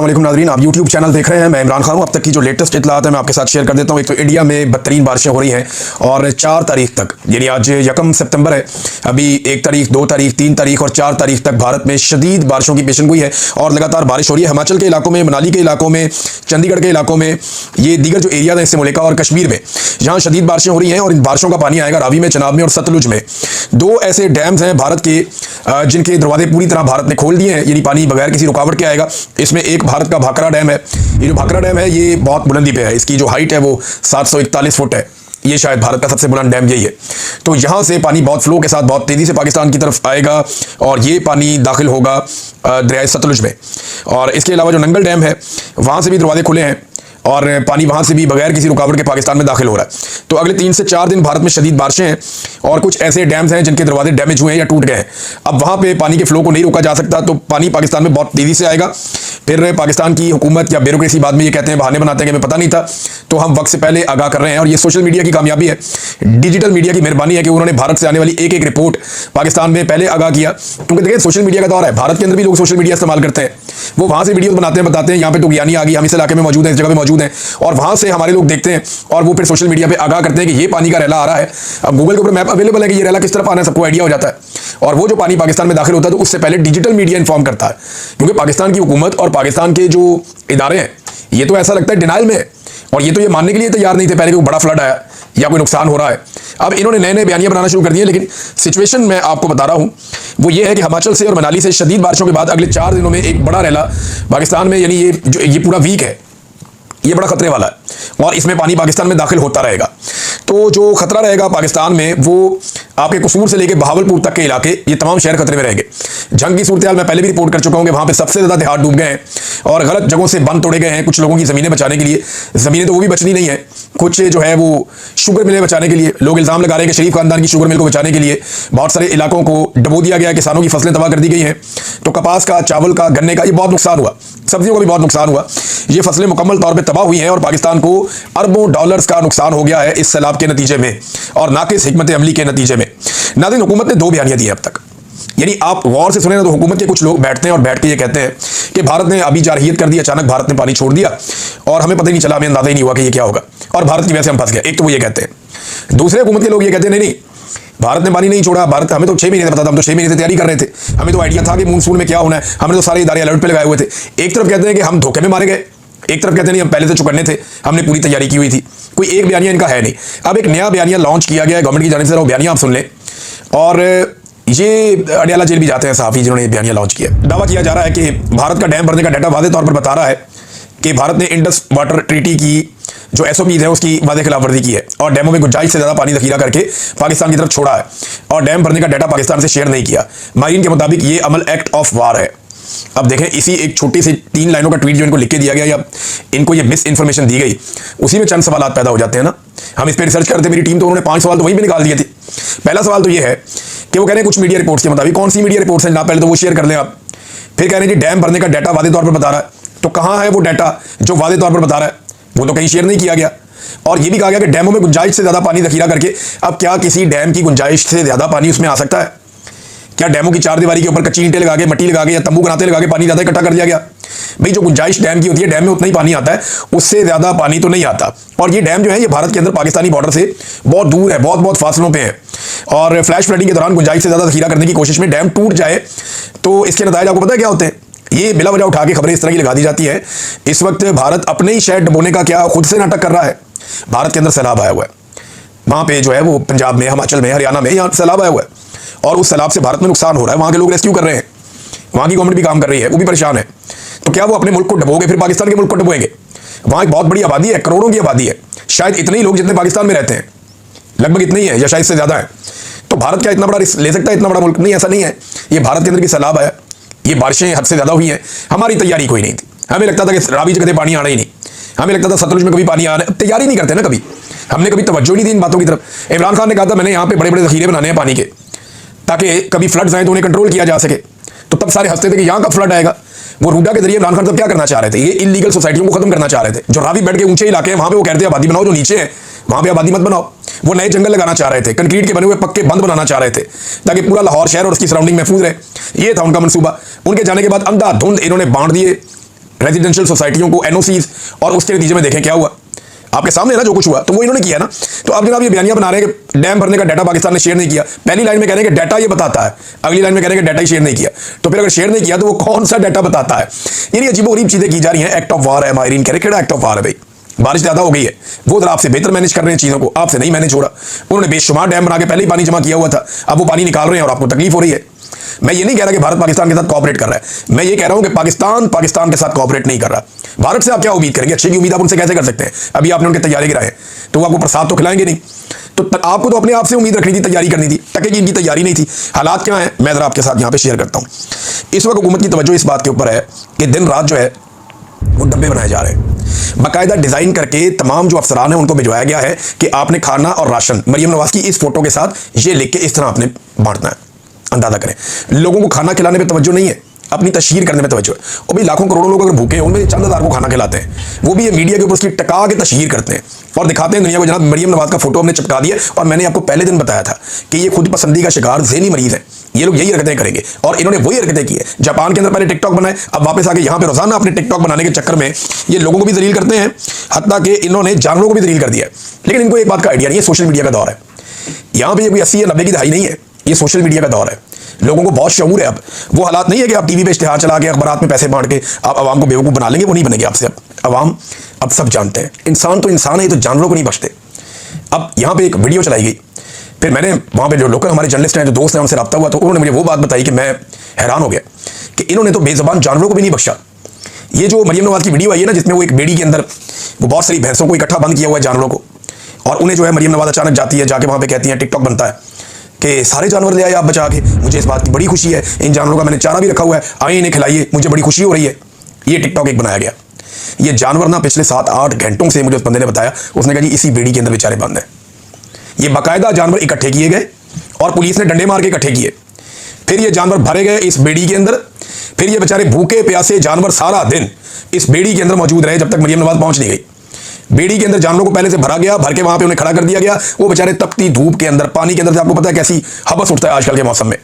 वालेकुम नाज़रीन, आप YouTube चैनल देख रहे हैं। मैं इमरान खान हूँ। अब तक की जो लेटेस्ट इत्तलात है मैं आपके साथ शेयर कर देता हूँ। एक तो इंडिया में बदतरीन बारिशें हो रही हैं और 4 तारीख तक, यानी आज 1 सितंबर है, अभी 1 तारीख, 2 तारीख, 3 तारीख और 4 तारीख तक भारत में शदीद बारिशों की पेशेनगोई है और लगातार बारिश हो रही है। हिमाचल के इलाकों में, मनाली के इलाकों में, चंडीगढ़ के इलाकों में, ये दीगर जो एरिया है इससे मुल्का और कश्मीर में, जहाँ शदीद बारिशें हो रही हैं और इन बारिशों का पानी आएगा रावी में, चनाब में और सतलुज में। 2 ऐसे डैम्स हैं भारत के जिनके दरवाजे पूरी तरह भारत ने खोल दिए हैं, यानी पानी बगैर किसी रुकावट के आएगा। इसमें एक भारत का भाखड़ा डैम है। ये जो भाखड़ा डैम है ये बहुत बुलंदी पे है, इसकी जो हाइट है वो 741 फुट है। ये शायद भारत का सबसे बुलंद डैम यही है। तो यहाँ से पानी बहुत फ्लो के साथ बहुत तेज़ी से पाकिस्तान की तरफ आएगा और ये पानी दाखिल होगा दरियाए सतलुज में। और इसके अलावा जो नंगल डैम है वहाँ से भी दरवाजे खुले हैं और पानी वहाँ से भी बगैर किसी रुकावट के पाकिस्तान में दाखिल हो रहा है। तो अगले 3 से 4 दिन भारत में शदीद बारिशें हैं और कुछ ऐसे डैम्स हैं जिनके दरवाजे डैमेज हुए हैं या टूट गए हैं। अब वहाँ पे पानी के फ्लो को नहीं रोका जा सकता, तो पानी पाकिस्तान में बहुत तेज़ी से आएगा। फिर पाकिस्तान की हुकूमत या ब्यूरोक्रेसी बाद में ये कहते हैं, बहाने बनाते हैं कि हमें पता नहीं था। तो हम वक्त से पहले आगाह कर रहे हैं और ये सोशल मीडिया की कामयाबी है, डिजिटल मीडिया की मेहरबानी है कि उन्होंने भारत से आने वाली एक एक रिपोर्ट पाकिस्तान में पहले आगाह किया। क्योंकि देखिए सोशल मीडिया का दौर है, भारत के अंदर भी लोग सोशल मीडिया इस्तेमाल करते हैं। वो वहाँ से वीडियो बनाते हैं, बताते हैं यहाँ पे तो ज्ञानी आ गई, हम इस इलाके में मौजूद हैं, इस जगह पे मौजूद हैं, और वहाँ से हमारे लोग देखते हैं और वो फिर सोशल मीडिया पे आगाह करते हैं कि ये पानी का रैला आ रहा है। अब गूगल के ऊपर मैप अवेलेबल है कि ये रैला किस तरफ आना है, सबको आइडिया हो जाता है। और वो जो पानी पाकिस्तान में दाखिल होता है तो उससे पहले डिजिटल मीडिया इन्फॉर्म करता है, क्योंकि पाकिस्तान की हुकूमत और पाकिस्तान के जो इदारे हैं ये तो ऐसा लगता है डिनाइल में है और ये तो ये मानने के लिए तैयार नहीं थे पहले कि कोई बड़ा फ्लड आया या कोई नुकसान हो रहा है। अब इन्होंने नए नए बयानियां बनाना शुरू कर दिए, लेकिन सिचुएशन मैं आपको बता रहा हूं वो ये है कि हिमाचल से और मनाली से शदीद बारिशों के बाद अगले 4 दिनों में एक बड़ा रैला पाकिस्तान में, यानी ये पूरा वीक है, ये बड़ा खतरे वाला है और इसमें पानी पाकिस्तान में दाखिल होता रहेगा। तो जो खतरा रहेगा पाकिस्तान में वो आपके कसूर से लेकर बहावलपुर तक के इलाके, ये तमाम शहर खतरे में रहेंगे। जंग की सूरत हाल मैं पहले भी रिपोर्ट कर चुका हूं कि वहां पे सबसे ज़्यादा देहात डूब गए हैं और गलत जगहों से बंद तोड़े गए हैं कुछ लोगों की ज़मीनें बचाने के लिए। ज़मीनें तो वो भी बचनी नहीं है, कुछ जो है वो शुगर मिलें बचाने के लिए। लोग इल्ज़ाम लगा रहे हैं कि शरीफ खानदान की शुगर मिल को बचाने के लिए बहुत सारे इलाकों को डबो दिया गया, किसानों की फसलें तबाह कर दी गई हैं। तो कपास का, चावल का, गन्ने का ये बहुत नुकसान हुआ, सब्जियों का भी बहुत नुकसान हुआ। ये फसलें मुकम्मल तौर पर तबाह हुई हैं और पाकिस्तान को अरबों डॉलर्स का नुकसान हो गया है इस सैलाब के नतीजे में और नाकिस हिकमत अमली के नतीजे में। नाज़रीन, हुकूमत ने 2 बयानियां दी हैं अब तक, यानी आप गौर से सुने ना तो हुकूमत के कुछ लोग बैठते हैं और बैठ के ये कहते हैं कि भारत ने अभी जारहियत कर दी, अचानक भारत ने पानी छोड़ दिया और हमें पता ही नहीं चला, हमें अंदाजा ही नहीं हुआ कि ये क्या होगा और भारत की वजह से हम फंस गए। एक तो वो ये कहते हैं। दूसरे हुकूमत के लोग ये कहते हैं नहीं, भारत ने पानी नहीं छोड़ा, भारत, हमें तो 6 महीने से पता था, हम तो 6 महीने से तैयारी कर रहे थे, हमें तो आइडिया था कि मानसून में क्या होना है, हमने तो सारे इदारे अलर्ट पे लगाए हुए थे। एक तरफ कहते हैं कि हम धोखे में मारे गए, एक तरफ कहते हैं नहीं हम पहले से चुकन्ने थे, हमने पूरी तैयारी की हुई थी। कोई एक बयानिया इनका है नहीं। अब एक नया बयानिया लॉन्च किया गया है गवर्नमेंट की जानिब से, वो बयानिया आप सुन लें। और ये अडयाला जेल भी जाते हैं सहाफ़ी जिन्होंने बयानिया लॉन्च किया। दावा किया जा रहा है कि भारत का डैम भरने का डाटा वाज़ेह तौर पर बता रहा है कि भारत ने इंडस वाटर ट्रीटी की जो SOPs है उसकी वाज़ेह खिलाफवर्जी की है और डैमों में गुंजाइश से ज़्यादा पानी जखीरा करके पाकिस्तान की तरफ छोड़ा है और डैम भरने का डाटा पाकिस्तान से शेयर नहीं किया। माहिरीन के मुताबिक ये अमल एक्ट ऑफ वार है। अब देखें, इसी एक छोटी सी 3 लाइनों का ट्वीट जो इनको लिख के दिया गया या इनको ये मिस इन्फॉर्मेशन दी गई, उसी में चंद सवाल पैदा हो जाते हैं ना। हम इस पर रिसर्च करते, मेरी टीम तो उन्होंने 5 सवाल तो वहीं पे निकाल दिए थे। पहला सवाल तो ये है कि वो कह रहे हैं कुछ मीडिया रिपोर्ट्स के मुताबिक, कौन सी मीडिया रिपोर्ट्स हैं ना, पहले तो वो शेयर कर लें आप। फिर कह रहे हैं जी डैम भरने का डाटा वाज़ेह तौर पर बता रहा है, तो कहाँ है वो डाटा जो वाज़ेह तौर पर बता रहा है? वो तो कहीं शेयर नहीं किया गया। और ये भी कहा गया कि डैमों में गुंजाइश से ज़्यादा पानी जखीरा करके। अब क्या किसी डैम की गुंजाइश से ज़्यादा पानी उसमें आ सकता है? क्या डैमों की 4 दीवारी के ऊपर कच्ची ईंटें लगा के, मट्टी लगा के या तंबू बनाते लगा के पानी ज़्यादा इकट्ठा कर दिया गया? भाई जो गुंजाइश डैम की होती है, डैम में उतना ही पानी आता है, उससे ज़्यादा पानी तो नहीं आता। और ये डैम जो है ये भारत के अंदर पाकिस्तानी बॉर्डर से बहुत दूर है, बहुत फासलों पे है। और फ्लैश फ्लडिंग के दौरान गुंजाइश से ज़्यादा जखीरा करने की कोशिश में डैम टूट जाए तो इसके नतीजे आपको पता है क्या होते हैं? ये बिला वजह उठा के खबरें इस तरह की लगा दी जाती है। इस वक्त भारत अपने ही शहर डुबोने का क्या खुद से नाटक कर रहा है। भारत के अंदर सैलाब आया हुआ है, वहाँ पे जो है वो पंजाब में, हिमाचल में, हरियाणा में, यहाँ सैलाब आया हुआ है और उस सैलाब से भारत में नुकसान हो रहा है। वहाँ के लोग रेस्क्यू कर रहे हैं, वहाँ की गवर्नमेंट भी काम कर रही है, वो भी परेशान है। तो क्या वो अपने मुल्क को डुबोगे फिर पाकिस्तान के मुल्क को डुबोएंगे? वहाँ एक बहुत बड़ी आबादी है, करोड़ों की आबादी है, शायद इतने ही लोग जितने पाकिस्तान में रहते हैं, लगभग इतने ही है या शायद से ज़्यादा है। तो भारत क्या इतना बड़ा रिस्क ले सकता है? इतना बड़ा मुल्क नहीं, ऐसा नहीं है। ये भारत के अंदर की सैलाब है, ये बारिशें हद से ज़्यादा हुई हैं, हमारी तैयारी कोई नहीं थी। हमें लगता था कि रावी जगह पानी आना ही नहीं, हमें लगता था सतलुज में कभी पानी आना, तैयारी नहीं करते ना कभी, हमने कभी तवज्जो नहीं दी इन बातों की तरफ। इमरान खान ने कहा था मैंने यहाँ पे बड़े बड़े जखीरे बनाने हैं पानी के ताकि कभी फ्लड्स आए तो उन्हें कंट्रोल किया जा सके। तो तब सारे हंसते थे कि यहाँ का फ्लड आएगा। वो रूडा के जरिए इमरान खान साहब क्या करना चाह रहे थे? ये इलीगल सोसाइटियों को खत्म करना चाह रहे थे। जो रावी बेड के ऊंचे इलाके हैं वहां पे वो कहते हैं आबादी बनाओ, जो नीचे है वहां पे आबादी मत बनाओ। वो नए जंगल लगाना चाह रहे थे, कंक्रीट के बने हुए पक्के बंद बनाना चाह रहे थे ताकि पूरा लाहौर शहर और उसकी सराउंडिंग महफूज रहे। ये था उनका मनसूबा। उनके जाने के बाद अंधाधुंध इन्होंने बांट दिए रेजिडेंशियल सोसाइटियों को, एनओसीज, और उसके नतीजे में देखें क्या हुआ आपके सामने ना, जो कुछ हुआ तो वो इन्होंने किया ना। तो अब जनाब ये बयानियां बना रहे हैं कि डैम भरने का डाटा पाकिस्तान ने शेयर नहीं किया। पहली लाइन में कह रहे हैं कि डाटा ये बताता है, अगली लाइन में कह रहे हैं कि डाटा ही शेयर नहीं किया। तो फिर अगर शेयर नहीं किया तो वो कौन सा डाटा बताता है? यानी अजीबोगरीब चीजें की जा रही हैं। एक्ट ऑफ वार है, माहिरीन कह रहे हैं एक्ट ऑफ वार है भाई, बारिश ज्यादा हो गई है, वो जरा आपसे बेहतर मैनेज कर रहे हैं चीजों को, आपसे नहीं मैनेज हो रहा। उन्होंने बेशुमार डैम बना के पहले ही पानी जमा किया हुआ था, अब वो पानी निकाल रहे हैं और आपको तकलीफ हो रही है। मैं ये नहीं कह रहा कि भारत पाकिस्तान के साथ कोऑपरेट कर रहा है, मैं ये कह रहा हूं कि पाकिस्तान के साथ कोऑपरेट नहीं कर रहा। भारत से आप क्या उम्मीद करेंगे? अच्छे की उम्मीद आप उनसे कैसे कर सकते हैं? अभी आपने उनके तैयारी गिराए तो वो आपको प्रसाद तो खिलाएंगे नहीं। तो आपको तो अपने आप से उम्मीद रखनी थी, तैयारी करनी थी। टके की इनकी तैयारी नहीं थी। हालात क्या है मैं जरा आपके साथ यहाँ पे शेयर करता हूँ। इस वक्त हुकूमत की तवज्जो इस बात के ऊपर है कि दिन रात जो है वो डब्बे बनाए जा रहे हैं, बाकायदा डिजाइन करके तमाम जो अफसरान हैं उनको भिजवाया गया है कि आपने खाना और राशन मरियम नवाज की इस फोटो के साथ ये लिख के इस तरह आपने बांटना है। अंदाजा करें, लोगों को खाना खिलाने पे तवज्जो नहीं है, अपनी तशहीर करने में तवज्जो है। और भाई लाखों करोड़ों लोग अगर भूखे हैं उनमें चंद हज़ार को खाना खिलाते हैं, वो भी ये मीडिया के ऊपर उसकी टका के तशहीर करते हैं और दिखाते हैं दुनिया को जनाब मरियम नवाज का फोटो हमने चिपका दिया। और मैंने आपको पहले दिन बताया था कि ये खुद पसंदी का शिकार ज़हनी मरीज है, ये लोग यही हरकतें करेंगे और इन्होंने वही हरकतें की है। जापान के अंदर पहले टिकटॉक बनाए, अब वापस आके यहाँ पे रोजाना अपने टिकटॉक बनाने के चक्कर में ये लोगों को भी जलील करते हैं, हत्ता कि इन्होंने जानवरों को भी जलील कर दिया है। लेकिन इनको एक बात का आइडिया नहीं है, सोशल मीडिया का दौर है। यहाँ पे ये कोई 80 या 90 की दहाई नहीं है, ये सोशल मीडिया का दौर है। लोगों को बहुत शऊर है। अब वो हालात नहीं है कि आप टीवी पे इश्तिहार चला के अखबारात में पैसे बांट के आप आवाम को बेवकूफ़ बना लेंगे, वो नहीं बनेंगे आपसे। अब आवाम अब सब जानते हैं इंसान तो इंसान है, ये तो जानवरों को नहीं बख्शते। अब यहाँ पे एक वीडियो चलाई गई, फिर मैंने वहाँ पे जो लोकल हमारे जर्नलिस्ट हैं, जो दोस्त हैं, उनसे रब्ता हुआ तो उन्होंने मुझे वो बात बताई कि मैं हैरान हो गया कि इन्होंने तो बेज़बान जानवरों को भी नहीं बख्शा। ये जो मरियम नवाज की वीडियो आई है ना, जिसमें वो एक बेड़ी के अंदर वो बहुत सारी भैंसों को इकट्ठा बंद किया हुआ है, जानवरों को, और उन्हें जो है मरियम नवाज अचानक जाती है, जाके वहाँ पे कहती है, टिकटॉक बनता है कि सारे जानवर ले आए आप बचा के, मुझे इस बात की बड़ी खुशी है, इन जानवरों का मैंने चारा भी रखा हुआ है, आइए इन्हें खिलाइए, मुझे बड़ी खुशी हो रही है। ये टिकटॉक एक बनाया गया। ये जानवर ना पिछले 7-8 घंटों से, मुझे उस बंदे ने बताया, उसने कहा जी इसी बेड़ी के अंदर बेचारे बंद हैं। ये बाकायदा जानवर इकट्ठे किए गए और पुलिस ने डंडे मार के इकट्ठे किए, फिर ये जानवर भरे गए इस बेड़ी के अंदर, फिर ये बेचारे भूखे प्यासे जानवर सारा दिन इस बेड़ी के अंदर मौजूद रहे जब तक मरियम नवाज पहुंच नहीं गई। बेड़ी के अंदर जानवरों को पहले से भरा गया, भर के वहां पे उन्हें खड़ा कर दिया गया। वो बेचारे तपती धूप के अंदर, पानी के अंदर से, आपको पता है कैसी हबस उठता है आजकल के मौसम में,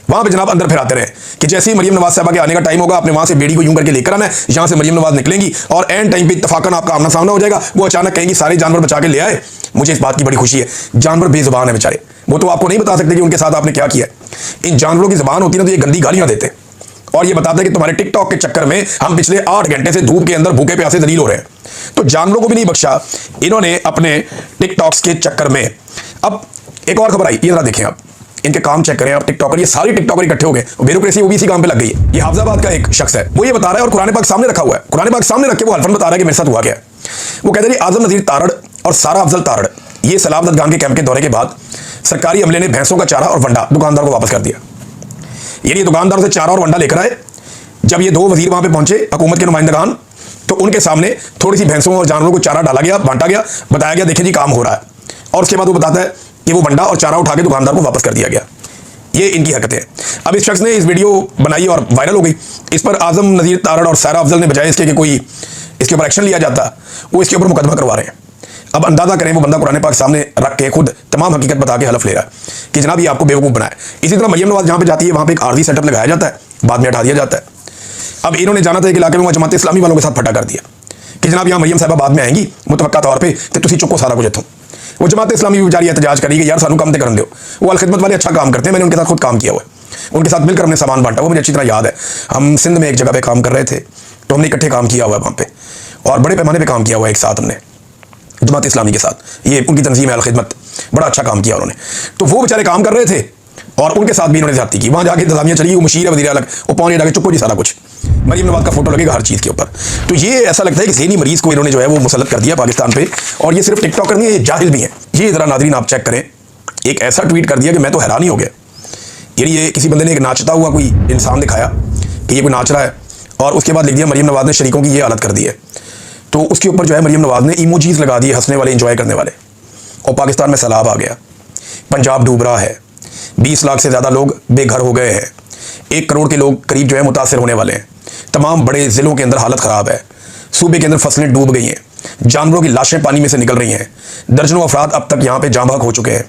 वहां पे जनाब अंदर फिर आते रहे कि जैसे ही मरियम नवाज साहबा के आने का टाइम होगा, आपने वहां से बेड़ी को यूं करके लेकर आना है, यहां से मरियम नवाज निकलेंगी और एंड टाइम पे इत्तफाकन आपका आमना सामना हो जाएगा। वो अचानक कहेंगी सारे जानवर बचा के ले आए, मुझे इस बात की बड़ी खुशी है। जानवर बेजुबान है बेचारे, वो तो आपको नहीं बता सकते कि उनके साथ आपने क्या किया। इन जानवरों की जुबान होती है ना, तो ये गंदी गालियां देते और ये बताते हैं कि तुम्हारे टिकटॉक के चक्कर में हम पिछले 8 घंटे से धूप के अंदर भूखे प्यासे दलील हो रहे हैं। तो जानवरों को भी नहीं बख्शा इन्होंने अपने टिकटॉक्स के चक्कर में। अब एक और खबर आई, ये जरा देखें आप, इनके काम चेक करें आप। टिकटॉकर, ये सारे टिकटॉकर इकट्ठे हो गए, ब्यूरोक्रेसी वो भी इसी काम पे लग गई है। ये हाफिजाबाद का एक शख्स है, वो ये बता रहा है और कुरान पाक सामने रखा हुआ है, कुरान पाक सामने रख के वो हल्फन बता रहा है कि मेरे साथ हुआ क्या है। वो कहते हैं आजम नजीर तारड़ और सारा अफजल तारड़, ये सलाबत गांव के कैंप के दौरे के बाद सरकारी अमले ने भैंसों का चारा और वंडा दुकानदार को वापस कर दिया। यानी दुकानदारों से चारा और वंडा लेकर आए। जब ये 2 वजीर वहां पे पहुंचे, हुकूमत के नुमाइंदगान, तो उनके सामने थोड़ी सी भैंसों और जानवरों को चारा डाला गया, बांटा गया, बताया गया देखिए जी काम हो रहा है। और उसके बाद वो बताता है कि वो वंडा और चारा उठा के दुकानदार को वापस कर दिया गया। ये इनकी हरकतें हैं। अब इस शख्स ने इस वीडियो बनाई और वायरल हो गई। इस पर आजम नजीर तारड़ और सारा अफजल ने बजाय इसके कि कोई इसके ऊपर एक्शन लिया जाता, वो इसके ऊपर मुकदमा करवा रहे हैं। अब अंदाजा करें, वो बंदा कुरान पाक सामने रख के खुद तमाम हकीकत बता के हलफ ले रहा है कि जनाब ये आपको बेवकूफ़ बनाया। इसी तरह मरियम नवाज जहाँ पे जाती है वहाँ पे एक आर्जी सेटअप लगाया जाता है, बाद में हटा दिया जाता है। अब इन्होंने जाना था एक इलाके में, जमात इस्लामी वालों के साथ फटा कर दिया कि जनाब यहाँ मरियम साहबा बाद में आएंगी मुतवक्का तौर पर, तो तुम चुको सारा कुछ इतों। वो जमात इस्लामी भी बेचारी एहतजाज करी कि यार सानू काम तो करने दो। वो अलखिदमत वाले अच्छा काम करते हैं, मैंने उनके साथ खुद काम किया हुआ है, उनके साथ मिलकर हमने सामान बांटा, वो मुझे अच्छी तरह याद है। हम सिंध में एक जगह पे काम कर रहे थे, तो हमने इकट्ठे काम किया हुआ है वहाँ पे और बड़े पैमाने पे काम किया हुआ है एक साथ हमने जमात इस्लामी के साथ। ये उनकी तंजीम है अलखिदमत, बड़ा अच्छा काम किया उन्होंने। तो वो बेचारे काम कर रहे थे और उनके साथ भी इन्होंने ज़्यादती की। वहाँ जाके इंतजामिया चली, वो मुशीर है वज़ीर अलग, वो पौने डाके चुप्पो जी सारा कुछ, मरियम नवाज का फोटो लगेगा हर चीज़ के ऊपर। तो ये ऐसा लगता है कि ज़हनी मरीज़ को इन्होंने जो है वो मुसल्लत कर दिया पाकिस्तान पे। और ये सिर्फ टिकटॉकर नहीं है, ये जाहिल भी हैं। ये ज़रा नाज़रीन आप चेक करें, एक ऐसा ट्वीट कर दिया कि मैं तो हैरान ही हो गया। यानी ये किसी बंदे ने एक नाचता हुआ कोई इंसान दिखाया कि ये कोई नाच रहा है और उसके बाद लिख दिया मरियम नवाज ने शरीकों की ये हालत कर दी है। तो उसके ऊपर जो है मरियम नवाज ने इमोजीज लगा दिए हंसने वाले, इंजॉय करने वाले। और पाकिस्तान में सैलाब आ गया, पंजाब डूब रहा है, 20 लाख से ज़्यादा लोग बेघर हो गए हैं, 1 करोड़ के लोग करीब जो है मुतासर होने वाले हैं। तमाम बड़े ज़िलों के अंदर हालत ख़राब है, सूबे के अंदर फसलें डूब गई हैं, जानवरों की लाशें पानी में से निकल रही हैं, दर्जनों अफराद अब तक यहाँ पे जाँ बहक हो चुके हैं।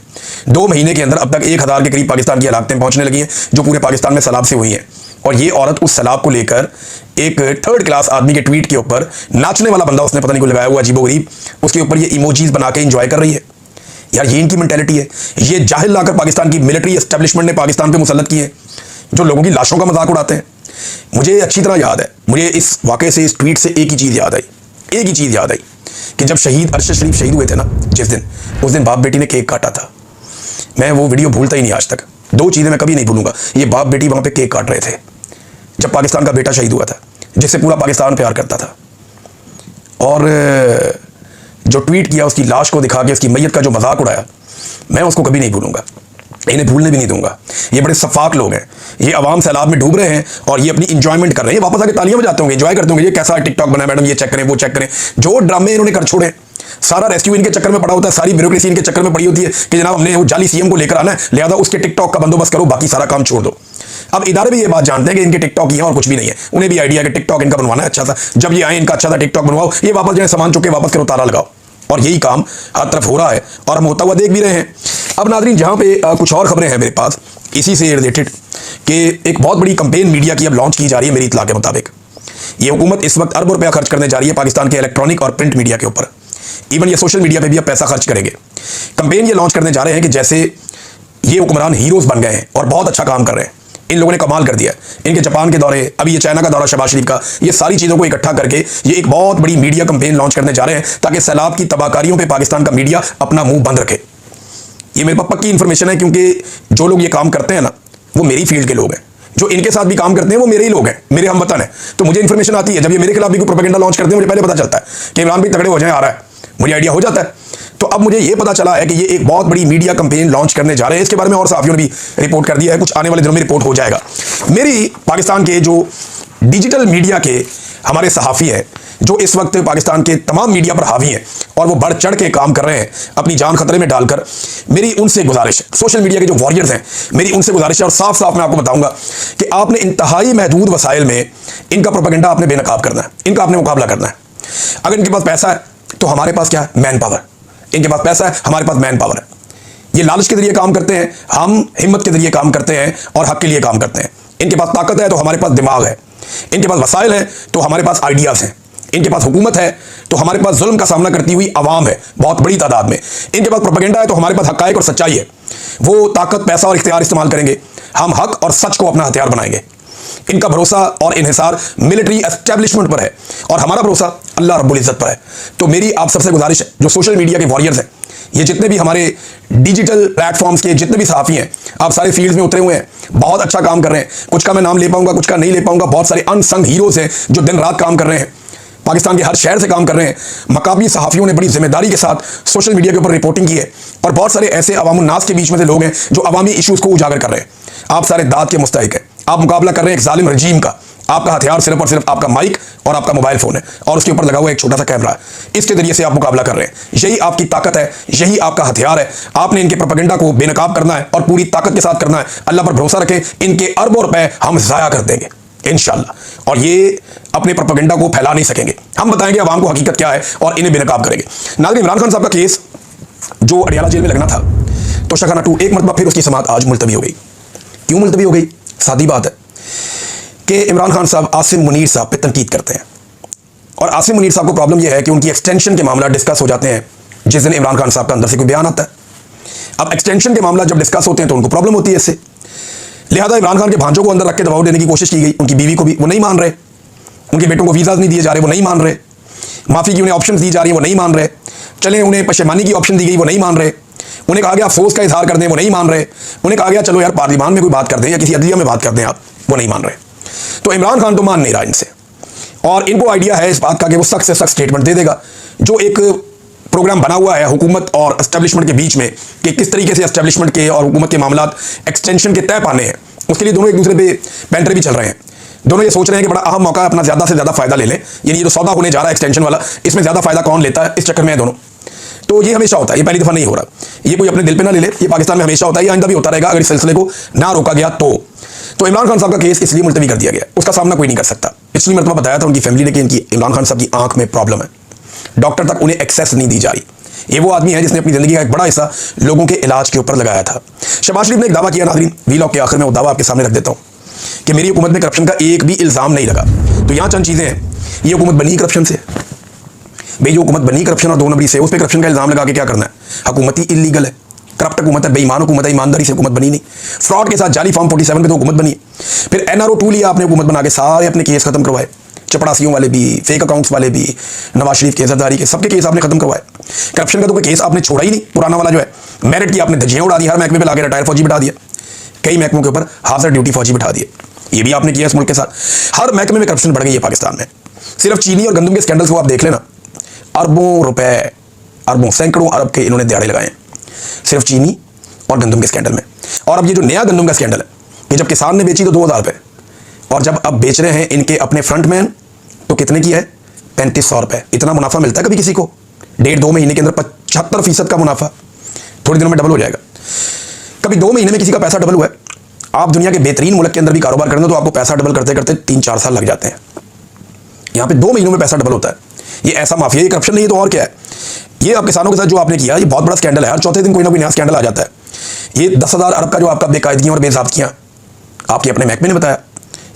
2 महीने के अंदर अब तक 1000 के करीब पाकिस्तान की हलाकतें पहुँचने लगी हैं जो पूरे पाकिस्तान में सैलाब से हुई हैं। और ये औरत उस सैलाब को लेकर एक थर्ड क्लास आदमी के ट्वीट के ऊपर नाचने वाला बंदा उसने पता नहीं को लगाया हुआ अजीबोगरीब, उसके ऊपर ये इमोजीज बना के एंजॉय कर रही है। यार ये इनकी मेंटेलिटी है। ये जाहिल लाकर पाकिस्तान की मिलिट्री एस्टेब्लिशमेंट ने पाकिस्तान पे मुसल्लत किए, जो लोगों की लाशों का मजाक उड़ाते हैं। मुझे अच्छी तरह याद है, मुझे इस वाक़े से, इस ट्वीट से एक ही चीज़ याद आई, एक ही चीज़ याद आई कि जब शहीद अरशद शरीफ शहीद हुए थे ना, जिस दिन, उस दिन बाप बेटी ने केक काटा था। मैं वो वीडियो भूलता ही नहीं आज तक। दो चीज़ें मैं कभी नहीं भूलूंगा, ये बाप बेटी वहाँ पे केक काट रहे थे जब पाकिस्तान का बेटा शहीद हुआ था, जिससे पूरा पाकिस्तान प्यार करता था। और जो ट्वीट किया, उसकी लाश को दिखा के उसकी मैयत का जो मजाक उड़ाया, मैं उसको कभी नहीं भूलूंगा, इन्हें भूलने भी नहीं दूंगा। ये बड़े सफाक लोग हैं, ये अवाम सैलाब में डूब रहे हैं और ये अपनी इंजॉयमेंट कर रहे हैं। वापस आके तालियां बजाते होंगे, एंजॉय करते होंगे, ये कैसा टिकटॉक बना मैडम, ये चेक करें, वो चेक करें। जो ड्रामे इन्होंने कर छोड़े, सारा रेस्क्यू इनके चक्कर में पड़ा होता है, सारी ब्यूरोक्रेसी इनके चक्कर में पड़ी होती है कि जनाब हमने वो जाली सीएम को लेकर आना है, लिहाजा उसके टिकटॉक का बंदोबस्त करो, बाकी सारा काम छोड़ दो। अब इदारे भी ये बात जानते हैं कि इनके टिकटॉक ही है और कुछ भी नहीं है। उन्हें भी आइडिया कि टिकटॉक इनका बनवाना है अच्छा सा, जब ये आए इनका अच्छा सा टिकटॉक बनवाओ, ये वापस जो है सामान चुके वापस करो, ताला लगाओ। और यही काम हर तरफ हो रहा है और हम होता हुआ देख भी रहे हैं। अब नाज़रीन, जहाँ पे कुछ और खबरें हैं मेरे पास इसी से रिलेटेड कि एक बहुत बड़ी कंपेन मीडिया की अब लॉन्च की जा रही है। मेरी इत्तला के मुताबिक ये हुकूमत इस वक्त अरबों रुपया खर्च करने जा रही है पाकिस्तान के इलेक्ट्रॉनिक और प्रिंट मीडिया के ऊपर। इवन ये सोशल मीडिया पे भी अब पैसा खर्च करेंगे। कंपेन ये लॉन्च करने जा रहे हैं कि जैसे ये हुक्मरान हीरोज बन गए हैं और बहुत अच्छा काम कर रहे हैं, इन लोगों ने कमाल कर दिया। इनके जापान के दौरे, अभी ये चाइना का दौरा शहबाज शरीफ का, ये सारी चीज़ों को इकट्ठा करके ये एक बहुत बड़ी मीडिया कंपेन लॉन्च करने जा रहे हैं ताकि सैलाब की तबाहकारियों पे पाकिस्तान का मीडिया अपना मुंह बंद रखे। ये मेरे पास पक्की इन्फॉर्मेशन है, क्योंकि जो लोग ये काम करते हैं ना, वो मेरी फील्ड के लोग हैं। जो इनके साथ भी काम करते हैं वो मेरे ही लोग हैं, मेरे हमवतन हैं। तो मुझे इन्फॉर्मेशन आती है, जब ये मेरे खिलाफ भी कोई प्रोपेगेंडा लॉन्च करते हैं, मुझे पहले पता चलता है कि इमरान भाई तगड़े हो जाए, आ रहा है, मुझे आइडिया हो जाता है। तो अब मुझे ये पता चला है कि ये एक बहुत बड़ी मीडिया कंपेन लॉन्च करने जा रहे हैं। इसके बारे में और साफियों ने भी रिपोर्ट कर दिया है, कुछ आने वाले दिनों में रिपोर्ट हो जाएगा। मेरी पाकिस्तान के जो डिजिटल मीडिया के हमारे सहाफ़ी हैं, जो इस वक्त पाकिस्तान के तमाम मीडिया पर हावी हैं और वो बढ़ चढ़ के काम कर रहे हैं अपनी जान खतरे में डालकर, मेरी उनसे गुजारिश है, सोशल मीडिया के जो वॉरियर्स हैं, मेरी उनसे गुजारिश है और साफ साफ मैं आपको बताऊंगा कि आपने इंतहाई महदूद वसाइल में इनका प्रोपेगेंडा आपने बेनकाब करना है, इनका आपने मुकाबला करना है। अगर इनके पास पैसा है तो हमारे पास क्या है? Man power. इनके पास पैसा है, हमारे पास मैन पावर है। ये लालच के जरिए काम करते हैं, हम हिम्मत के जरिए काम करते हैं और हक के लिए काम करते हैं। इनके पास ताकत है तो हमारे पास दिमाग है, इनके पास वसाइल है तो हमारे पास आइडियाज़ हैं, इनके पास हुकूमत है तो हमारे पास जुल्म का सामना करती हुई आवाम है बहुत बड़ी तादाद में, इनके पास प्रोपेगेंडा है तो हमारे पास हक़ाइक़ और सच्चाई है। वो ताकत, पैसा और इख्तियार इस्तेमाल करेंगे, हम हक और सच को अपना हथियार बनाएंगे। इनका भरोसा और इन्हिसार मिलिट्री एस्टेब्लिशमेंट पर है और हमारा भरोसा अल्लाह रब्बुल इज़्ज़त पर है। तो मेरी आप सबसे गुजारिश है, जो सोशल मीडिया के वॉरियर्स हैं, ये जितने भी हमारे डिजिटल प्लेटफॉर्म्स के जितने भी सहाफ़ी हैं, आप सारे फील्ड्स में उतरे हुए हैं, बहुत अच्छा काम कर रहे हैं। कुछ का मैं नाम ले पाऊंगा, कुछ का नहीं ले पाऊंगा। बहुत सारे अनसंग हीरोज़ हैं जो दिन रात काम कर रहे हैं, पाकिस्तान के हर शहर से काम कर रहे हैं। मकामी सहाफ़ियों ने बड़ी जिम्मेदारी के साथ सोशल मीडिया के ऊपर रिपोर्टिंग की है और बहुत सारे ऐसे अवामुन्नास के बीच में से लोग हैं जो अवामी इशूज़ को उजागर कर रहे हैं। आप सारे दाद के मुस्तहिक हैं, आप मुकाबला कर रहे हैं एक जालिम रजीम का। आपका हथियार सिर्फ और सिर्फ आपका माइक और आपका मोबाइल फ़ोन है और उसके ऊपर लगा हुआ एक छोटा सा कैमरा है। इसके जरिए से आप मुकाबला कर रहे हैं। यही आपकी ताकत है, यही आपका हथियार है। आपने इनके प्रोपेगेंडा को बेनकाब करना है और पूरी ताकत के साथ करना है। अल्लाह पर भरोसा रखें, इनके अरबों रुपए हम ज़ाया कर देंगे इंशाअल्लाह, और ये अपने प्रोपेगेंडा को फैला नहीं सकेंगे। हम बताएंगे आवाम को हकीकत क्या है और इन्हें बेनकाब करेंगे। नाज़रीन, इमरान खान साहब का केस जो अडियाला जेल में लगना था, तो शखाना 2 एक मरतबा फिर उसकी समाअत आज मुलतवी हो गई। क्यों मुलतवी हो गई? सादी बात है कि इमरान खान साहब आसिम मुनीर साहब पे तनकीद करते हैं और आसिम मुनीर साहब को प्रॉब्लम यह है कि उनकी एक्सटेंशन के मामला डिस्कस हो जाते हैं जिस दिन इमरान खान साहब का अंदर से कोई बयान आता है। अब एक्सटेंशन के मामला जब डिस्कस होते हैं तो उनको प्रॉब्लम होती है इससे, लिहाजा इमरान खान के भांजों को अंदर रख के दबाव देने की कोशिश की गई। उनकी बीवी को भी, वो नहीं मान रहे। उनके बेटों को वीज़ाज नहीं दिए जा रहे, वो नहीं मान रहे। माफ़ी की उन्हें ऑप्शन दी जा रही है, वो नहीं मान रहे। चले उन्हें पशेमानी की ऑप्शन दी गई, वो नहीं मान रहे। उन्हें कहा गया अफसोस का इजहार कर दें, वो नहीं मान रहे। उन्हें कहा गया चलो यार पार्लियामान में कोई बात कर दें या किसी अदलिया में बात कर दें, आप, वो नहीं मान रहे। तो इमरान खान तो मान नहीं रहा इनसे और इनको आइडिया है इस बात का कि वो सख्त से सख्त स्टेटमेंट दे देगा। जो एक प्रोग्राम बना हुआ है हुकूमत और एस्टेब्लिशमेंट के बीच में कि किस तरीके से एस्टेब्लिशमेंट के और हुकूमत के मामला एक्सटेंशन के तय पाने हैं, उसके लिए दोनों एक दूसरे पे पैंतरे भी चल रहे हैं। दोनों ये सोच रहे हैं कि बड़ा अहम मौका है, अपना ज़्यादा से ज़्यादा फायदा ले लें। यानी ये जो सौदा होने जा रहा है एक्सटेंशन वाला, इसमें ज़्यादा फायदा कौन लेता है, इस चक्कर में है दोनों। तो ये हमेशा होता है, ये पहली दफ़ा नहीं हो रहा। ये कोई अपने दिल पे ना ले ले, ये पाकिस्तान में हमेशा होता है, ये आइंदा भी होता रहेगा अगर इस सिलसिले को ना रोका गया तो इमरान खान साहब का केस इसलिए मुलतवी कर दिया गया, उसका सामना कोई नहीं कर सकता। पिछली मरतबा बताया था उनकी फैमिली ने कि इनकी इमरान खान साहब की आंख में प्रॉब्लम है, डॉक्टर तक उन्हें एक्सेस नहीं दी जा रही। ये वो आदमी है जिसने अपनी ज़िंदगी का एक बड़ा हिस्सा लोगों के इलाज के ऊपर लगाया था। शहबाज शरीफ ने एक दावा किया, नाज़रीन वीलॉग के आखिर में वो दावा आपके सामने रख देता हूँ कि मेरी हुकूमत में करप्शन का एक भी इल्ज़ाम नहीं लगा। तो यहाँ चंद चीज़ें हैं, ये हुकूमत बनी करप्शन से। भाई जो हुकूमत बनी करप्शन और 2 नंबरी से, उस पर करप्शन का इल्ज़ाम लगा के क्या करना है? हुकूमत ही इलीगल है, करप्ट हुकूमत है, बेईमान हुकूमत है, ईमानदारी से हुकूमत बनी नहीं। फ्रॉड के साथ जाली फॉर्म 47 पे तो हुकूमत बनी है। फिर NRO 2 लिया आपने हुकूमत बना के, सारे अपने केस खत्म करवाए, चपड़ासियों वाले भी, फेक अकाउंट्स वाले भी, नवाज शरीफ के, जरदारी के, सबके केस आपने खत्म करवाए। करप्शन का तो कोई केस आपने छोड़ा ही नहीं। पुराना वाला जो है मेरिट की आपने धज्जियां उड़ा दी, हर महकमे पे लाके रिटायर फौजी बिठा दिया, कई महकमों के ऊपर हाजिर ड्यूटी फौजी बिठा दिए। ये भी आपने किया इस मुल्क के साथ। हर महकमे में करप्शन बढ़ गई है पाकिस्तान में। सिर्फ चीनी और गंदम के स्कैंडल्स को आप देख लेना, अरबों रुपए, अरबों सैकड़ों अरब के इन्होंने दिहाड़े लगाए हैं सिर्फ चीनी और गंदम के स्कैंडल में। और अब ये जो नया गंदम का स्कैंडल है, ये जब किसान ने बेची तो 2000 रुपये, और जब अब बेच रहे हैं इनके अपने फ्रंटमैन तो कितने की है? 3500 रुपये। इतना मुनाफा मिलता है कभी किसी को? 1.5-2 महीने के अंदर 75% का मुनाफा थोड़े दिनों में डबल हो जाएगा। कभी 2 महीने में किसी का पैसा डबल हुआ है? आप दुनिया के बेहतरीन मुल्क के अंदर भी कारोबार करें तो आपको पैसा डबल करते करते 3-4 साल लग जाते हैं। यहाँ पे 2 महीनों में पैसा डबल होता है। ये ऐसा माफिया, ये करप्शन नहीं है तो और क्या है? ये आप किसानों के साथ जो आपने किया, ये बहुत बड़ा स्कैंडल है। हर चौथे दिन कोई ना कोई नया स्कैंडल आ जाता है। ये 10,000 अरब का जो आपका बेकायदगियां और बेज़ाब्तियां आपके अपने महकमे ने बताया,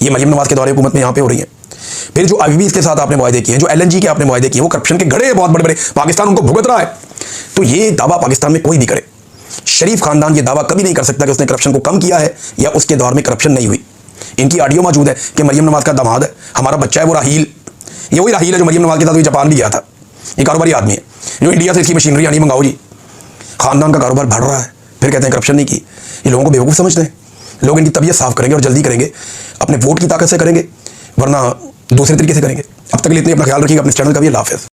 ये मरीम नवाज के दौरे हुकूमत में यहाँ पे हो रही है। फिर जो IBBs के साथ आपने मुआहदे किए हैं, जो LNG के आपने मुआहदे किए, वो करप्शन के गड़े बहुत बड़े बड़े, पाकिस्तान उनको भुगत रहा है। तो ये दावा पाकिस्तान में कोई भी करे, शरीफ खानदान ये दावा कभी नहीं कर सकता कि उसने करप्शन को कम किया है या उसके दौर में करप्शन नहीं हुई। इनकी ऑडियो मौजूद है कि मरीम नवाज का दामाद है, हमारा बच्चा है वो राहील, ये वही राहील है जो मरीम नवाज के साथ जापान भी गया था। ये कारोबारी आदमी है जो इंडिया से इसकी मशीनरी आनी मंगाओ जी। खानदान का कारोबार बढ़ रहा है, फिर कहते हैं करप्शन नहीं की। ये लोगों को बेवकूफ़ समझते हैं। लोग इनकी तबीयत साफ करेंगे और जल्दी करेंगे, अपने वोट की ताकत से करेंगे, वरना दूसरे तरीके से करेंगे। अब तक के लिए इतनी अपना ख्याल रखिएगा। अपने चैनल का भी अल्लाह हाफ़िज़।